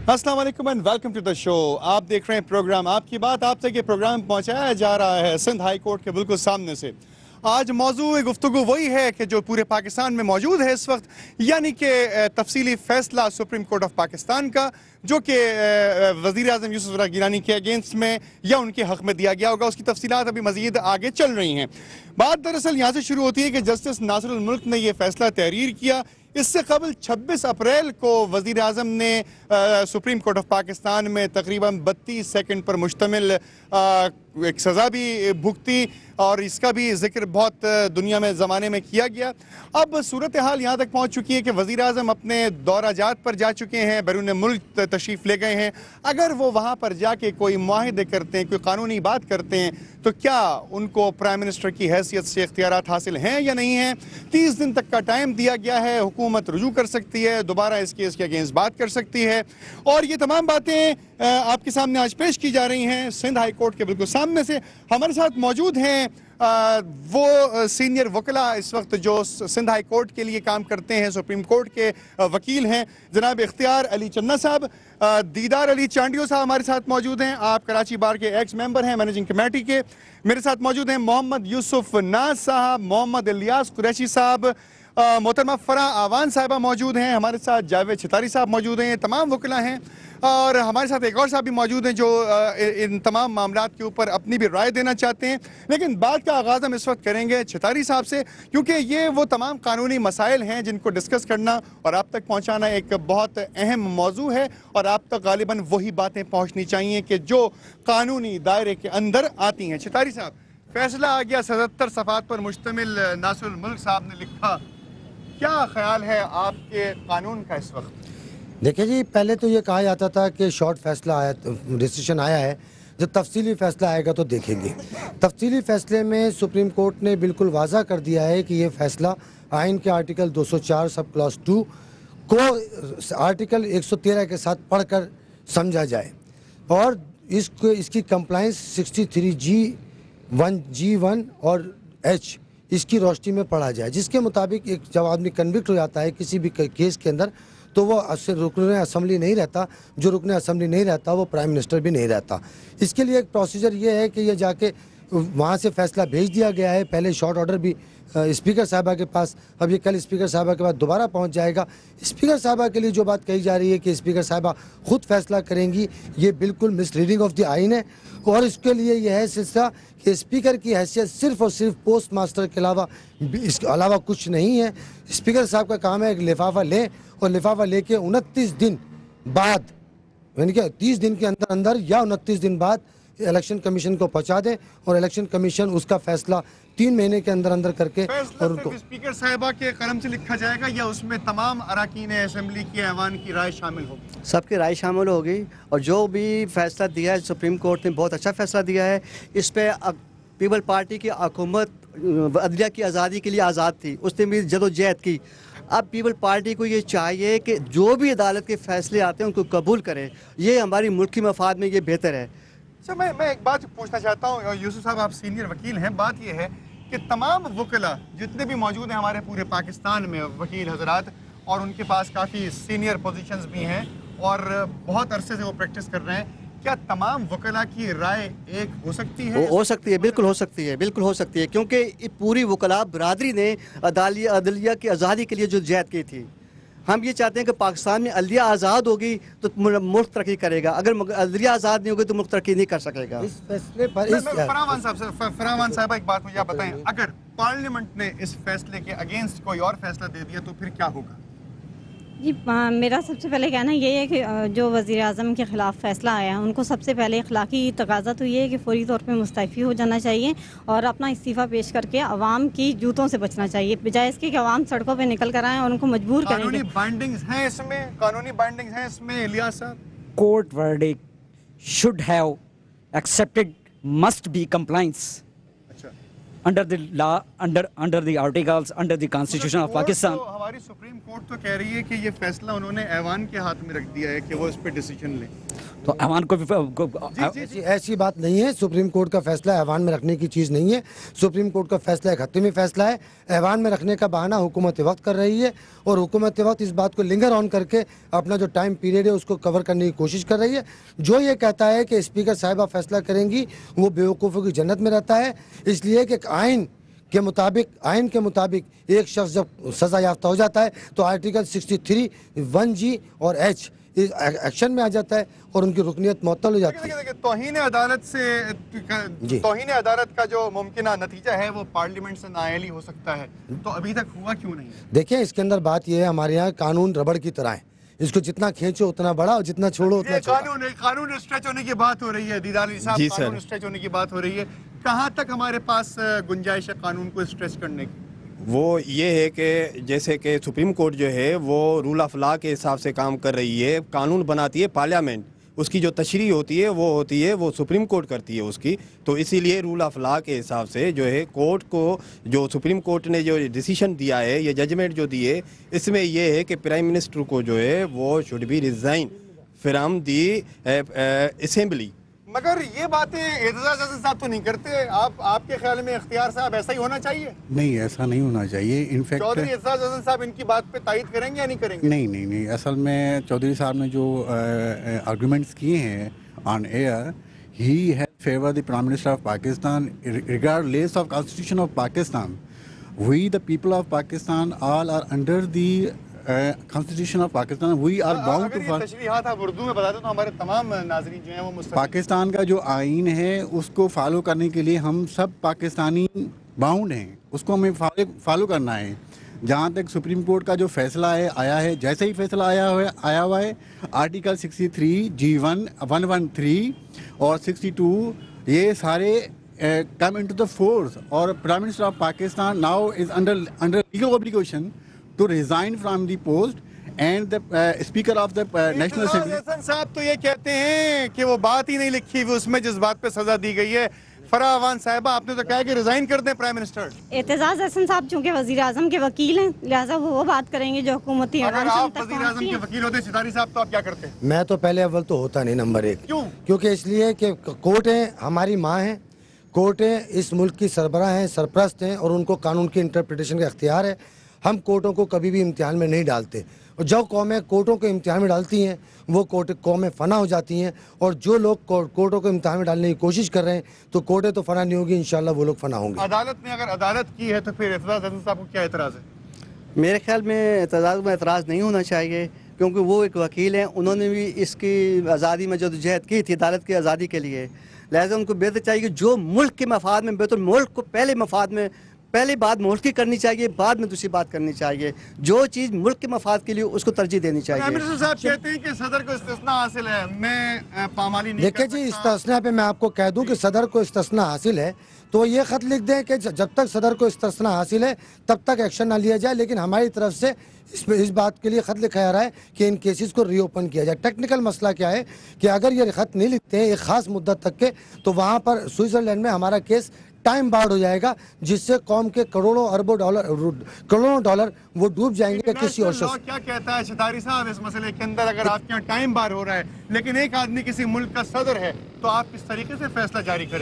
अस्सलाम वालेकुम and welcome to the show. आप देख रहे हैं प्रोग्राम आपकी बात। आप तक ये प्रोग्राम पहुंचाया जा रहा है सिंध हाई कोर्ट के बिल्कुल सामने से। आज मौजूद गुफ्तगू वही है कि जो पूरे पाकिस्तान में मौजूद है इस वक्त, यानी कि तफसीली फ़ैसला सुप्रीम कोर्ट ऑफ पाकिस्तान का, जो कि वज़ीर आज़म यूसुफ रज़ा गिलानी के अगेंस्ट में या उनके हक़ में दिया गया होगा। उसकी तफसीलात अभी मज़ीद आगे चल रही हैं। बात दरअसल यहाँ से शुरू होती है कि जस्टिस नासिरुल मुल्क ने यह फ़ैसला तहरीर किया। इससे कबल 26 अप्रैल को वज़ीर आज़म ने सुप्रीम कोर्ट ऑफ पाकिस्तान में तकरीबन 32 सेकंड पर मुश्तमिल एक सज़ा भी भुगती और इसका भी ज़िक्र बहुत दुनिया में ज़माने में किया गया। अब सूरत हाल यहाँ तक पहुँच चुकी है कि वज़ीर आज़म अपने दौरा जात पर जा चुके हैं, बैरून मुल्क तशरीफ़ ले गए हैं। अगर वो वहाँ पर जाके कोई मुआहदे करते हैं, कोई कानूनी बात करते हैं, तो क्या उनको प्राइम मिनिस्टर की हैसियत से इख्तियारात हासिल हैं या नहीं हैं? 30 दिन तक का टाइम दिया गया है। हुकूमत रुजू कर सकती है, दोबारा इस केस के अगेंस्ट बात कर सकती है और ये तमाम बातें आपके सामने आज पेश की जा रही हैं सिंध हाई कोर्ट के बिल्कुल सामने से। हमारे साथ मौजूद हैं वो सीनियर वकला इस वक्त जो सिंध हाई कोर्ट के लिए काम करते हैं, सुप्रीम कोर्ट के वकील हैं, जनाब इख्तियार अली चन्ना साहब। दीदार अली चांडियो साहब हमारे साथ मौजूद हैं। आप कराची बार के एक्स मेंबर हैं, मैनेजिंग कमेटी के। मेरे साथ मौजूद हैं मोहम्मद यूसुफ नाज साहब, मोहम्मद इलियास कुरैशी साहब, मोहतरमा फरा आवान साहिबा मौजूद हैं, हमारे साथ जावेद छितारी साहब मौजूद हैं। तमाम वकला हैं और हमारे साथ एक और साहब भी मौजूद हैं जो इन तमाम मामलात के ऊपर अपनी भी राय देना चाहते हैं। लेकिन बात का आगाज़ हम इस वक्त करेंगे छितारी साहब से, क्योंकि ये वो तमाम कानूनी मसाइल हैं जिनको डिस्कस करना और आप तक पहुँचाना एक बहुत अहम मौजू है और आप तक गालिबन वही बातें पहुँचनी चाहिए कि जो कानूनी दायरे के अंदर आती हैं। छितारी साहब, फैसला आ गया, 77 सफ़ात पर मुश्तमिल नासिरुल मुल्क साहब ने लिखा, क्या ख्याल है आपके कानून का इस वक्त? देखिए जी, पहले तो ये कहा जाता था कि शॉर्ट फैसला आया, डिसीजन आया है, जब तफसीली फ़ैसला आएगा तो देखेंगे। तफसीली फ़ैसले में सुप्रीम कोर्ट ने बिल्कुल वाज़ा कर दिया है कि ये फ़ैसला आइन के आर्टिकल 204 सब क्लॉज 2 को आर्टिकल 113 के साथ पढ़कर समझा जाए और इसकी कंप्लाइंस 63G1 G1 और H इसकी रोशनी में पढ़ा जाए, जिसके मुताबिक एक जब आदमी कन्विक्ट हो जाता है किसी भी केस के अंदर तो वो रुकन असम्बली नहीं रहता। जो रुकन असम्बली नहीं रहता वो प्राइम मिनिस्टर भी नहीं रहता। इसके लिए एक प्रोसीजर ये है कि ये जाके वहाँ से फ़ैसला भेज दिया गया है। पहले शॉर्ट ऑर्डर भी स्पीकर साहबा के पास, अब ये कल स्पीकर साहबा के बाद दोबारा पहुँच जाएगा। स्पीकर साहबा के लिए जो बात कही जा रही है कि स्पीकर साहबा ख़ुद फैसला करेंगी, ये बिल्कुल मिसरीडिंग ऑफ द आइन है और इसके लिए यह है सिलसिला कि स्पीकर की हैसियत सिर्फ़ और सिर्फ पोस्ट मास्टर के अलावा इसके अलावा कुछ नहीं है। स्पीकर साहब का काम है एक लिफाफा लें और लिफाफा लेके 29 दिन बाद, यानी कि 30 दिन के अंदर अंदर या 29 दिन बाद इलेक्शन कमीशन को पहुंचा दें और इलेक्शन कमीशन उसका फैसला 3 महीने के अंदर अंदर करके और उनको स्पीकर साहिबा के कलम से लिखा जाएगा या उसमें तमाम अराकीन असेंबली की ऐवान की राय शामिल होगी? सबकी राय शामिल होगी और जो भी फैसला दिया है सुप्रीम कोर्ट ने बहुत अच्छा फैसला दिया है। इस पर पीपल पार्टी की हुकूमत अदलिया की आज़ादी के लिए आज़ाद थी, उसने भी जदोजहद की। अब पीपल पार्टी को ये चाहिए कि जो भी अदालत के फैसले आते हैं उनको कबूल करें, ये हमारी मुल्की मफाद में ये बेहतर है। अच्छा, मैं एक बात पूछना चाहता हूँ यूसुफ साहब, आप सीनियर वकील हैं। बात ये है कि तमाम वकला जितने भी मौजूद हैं हमारे पूरे पाकिस्तान में, वकील हजरात, और उनके पास काफ़ी सीनियर पोजीशंस भी हैं और बहुत अरसे से वो प्रैक्टिस कर रहे हैं, क्या तमाम वकला की राय एक हो सकती है? हो सकती है, बिल्कुल हो सकती है, बिल्कुल हो सकती है, क्योंकि पूरी वकला बरादरी ने अदलिया की आज़ादी के लिए जो जहद की थी। हम ये चाहते हैं कि पाकिस्तान में अदलिया आज़ाद होगी तो मुल्क तरक्की करेगा, अगर अदलिया आज़ाद नहीं होगी तो मुल्क तरक्की नहीं कर सकेगा। इस फैसले पर फरावान साहब एक बात मुझे आप बताएं, अगर पार्लियामेंट ने इस फैसले के अगेंस्ट कोई और फैसला दे दिया तो फिर क्या होगा? जी, मेरा सबसे पहले कहना ये है कि जो वज़ीर आज़म के ख़िलाफ़ फ़ैसला आया है उनको सबसे पहले अखलाकी तकाज़ा तो ये है कि फ़ौरी तौर पे मुस्तफ़ी हो जाना चाहिए और अपना इस्तीफ़ा पेश करके अवाम की जूतों से बचना चाहिए, बजाय इसके कि अवाम सड़कों पे निकल कर आएँ और उनको मजबूर करें। कानूनी बाइंडिंग्स हैं इसमें, कानूनी बाइंडिंग्स हैं इसमें इलियास साहब? Court verdict should have accepted must be compliance under the law, under the articles, under the Constitution of Pakistan. हमारी सुप्रीम कोर्ट तो कह रही है कि ये फैसला उन्होंने ऐवान के हाथ में रख दिया है कि वो इस पे डिसीजन लें। तो ऐवान को ऐसी बात नहीं है। सुप्रीम कोर्ट का फैसला ऐवान में रखने की चीज़ नहीं है। सुप्रीम कोर्ट का फैसला एक हत्मी फैसला है। ऐवान में रखने का बहाना हुकूमत वक्त कर रही है और हुकूमत वक्त इस बात को लिंगर ऑन करके अपना जो टाइम पीरियड है उसको कवर करने की कोशिश कर रही है। जो ये कहता है कि स्पीकर साहिबा फैसला करेंगी वो बेवकूफ़ों की जन्नत में रहता है। इसलिए कि आइन के मुताबिक एक शख्स जब सज़ा याफ्ता हो जाता है तो आर्टिकल 63 1G और H एक्शन में आ जाता है और उनकी रुकनियत मुअत्तल हो जाती है। तौहीन अदालत का जो मुमकिन नतीजा है वो पार्लियामेंट से नाअहली हो सकता है, तो अभी तक हुआ क्यों नहीं? देखिए, इसके अंदर बात यह है, हमारे यहाँ कानून रबड़ की तरह है, इसको जितना खींचो उतना बड़ा और जितना छोड़ो उतना छोटा। कानून स्ट्रेच होने की बात हो रही है, दीदार अली साहब, कानून स्ट्रेच होने की बात हो रही है। कहाँ तक हमारे पास गुंजाइश है कानून को स्ट्रेच करने की? वो ये है कि जैसे कि सुप्रीम कोर्ट जो है वो रूल ऑफ लॉ के हिसाब से काम कर रही है। कानून बनाती है पार्लियामेंट, उसकी जो तशरीह होती है वो सुप्रीम कोर्ट करती है उसकी। तो इसीलिए रूल ऑफ लॉ के हिसाब से जो है कोर्ट को, जो सुप्रीम कोर्ट ने जो डिसीजन दिया है, ये जजमेंट जो दी है, इसमें ये है कि प्राइम मिनिस्टर को जो है वो should be resign from the assembly. मगर ये बातें एतजाज हसन साहब तो नहीं करते। आपके ख्याल में इख्तियार साहब ऐसा ही होना चाहिए? नहीं, ऐसा नहीं होना चाहिए। इनफैक्ट चौधरी एतजाज हसन साहब इनकी बात पे तायद करेंगे या नहीं करेंगे? नहीं, असल में चौधरी साहब ने जो आर्गूमेंट्स किए हैं on air, he has favour the prime minister of Pakistan regardless of constitution of Pakistan. We the people of Pakistan all are under the Constitution of Pakistan. We are bound to follow. तशरीहात आप उर्दू में बता दो तो हमारे तमाम नाज़रीन जो हैं वो पाकिस्तान का जो आइन है उसको फॉलो करने के लिए हम सब पाकिस्तानी बाउंड हैं, उसको हमें फॉलो करना है। जहाँ तक सुप्रीम कोर्ट का जो फैसला है आया है, जैसे ही फैसला आया हुआ है, आर्टिकल 63 G1 113 और 62 ये सारे come into the force, और prime minister of Pakistan now is under legal obligation to resign from the post, and the speaker of the national assembly साहब तो ये कहते हैं कि वो बात ही नहीं लिखी हुई उसमें जिस बात पे सजा दी गई है। फरावान साहिबा, आपने तो कहा कि रिजाइन कर दें प्राइम मिनिस्टर। एतजाज हसन साहब चूंकि वजीर आजम के वकील हैं, लिहाजा वो बात करेंगे जो हुकूमती। अगर आप वजीर आजम के वकील होते सितारी साहब तो आप क्या करते? मैं तो पहले अव्वल तो होता नहीं, नंबर एक। क्यों? क्योंकि इसलिए कि कोर्टें हमारी माँ हैं, कोर्टें इस मुल्क की सरबराह हैं, सरपरस्त हैं और उनको कानून की इंटरप्रिटेशन का इख्तियार है। हम कोर्टों को कभी भी इम्तिहान में नहीं डालते, और जो कौमें कोर्टों को इम्तिहान में डालती हैं वो कौमें फ़ना हो जाती हैं, और जो लोग कोर्टों को इम्तिहान में डालने की कोशिश कर रहे हैं तो कोर्टें तो फ़ना नहीं होगी, इंशाल्लाह वो लोग फ़ना होंगे। अदालत ने अगर अदालत की है तो फिर एतजाज हसन साहब को क्या एतराज़ है? मेरे ख्याल में एतजाज में एतराज़ नहीं होना चाहिए, क्योंकि वो एक वकील हैं, उन्होंने भी इसकी आज़ादी में जदोजहद की थी अदालत की आज़ादी के लिए। लिहाजा उनको बेहतर चाहिए कि जो मुल्क के मफाद में, बेहतर मुल्क को पहले मफाद में, पहले बात मुल्क की करनी चाहिए, बाद में दूसरी बात करनी चाहिए। जो चीज़ मुल्क के मफाद के लिए उसको तरजीह देनी चाहिए। प्राइम मिनिस्टर साहब कहते हैं कि सदर को इस्तिस्ना हासिल है, मैं पामाली नहीं देखिए जी, इस्तिस्ना पे मैं आपको कह दूं कि सदर को इस्तिस्ना हासिल है तो ये ख़त लिख दें कि जब तक सदर को इस्तिस्ना हासिल है तब तक एक्शन ना लिया जाए, लेकिन हमारी तरफ से इस बात के लिए ख़त लिखा जा रहा है कि इन केसेस को रीओपन किया जाए। टेक्निकल मसला क्या है कि अगर ये ख़त नहीं लिखते हैं एक ख़ास मुद्दत तक के, तो वहाँ पर स्विट्ज़रलैंड में हमारा केस टाइम बार्ड हो जाएगा, जिससे कौम के करोड़ों डॉलर वो डूब जाएंगे किसी और शख्स। क्या कहता है सितारी साहब इस मसले के अंदर? अगर आपके यहाँ टाइम बार हो रहा है लेकिन एक आदमी किसी मुल्क का सदर है तो आप किस तरीके से फैसला जारी करें?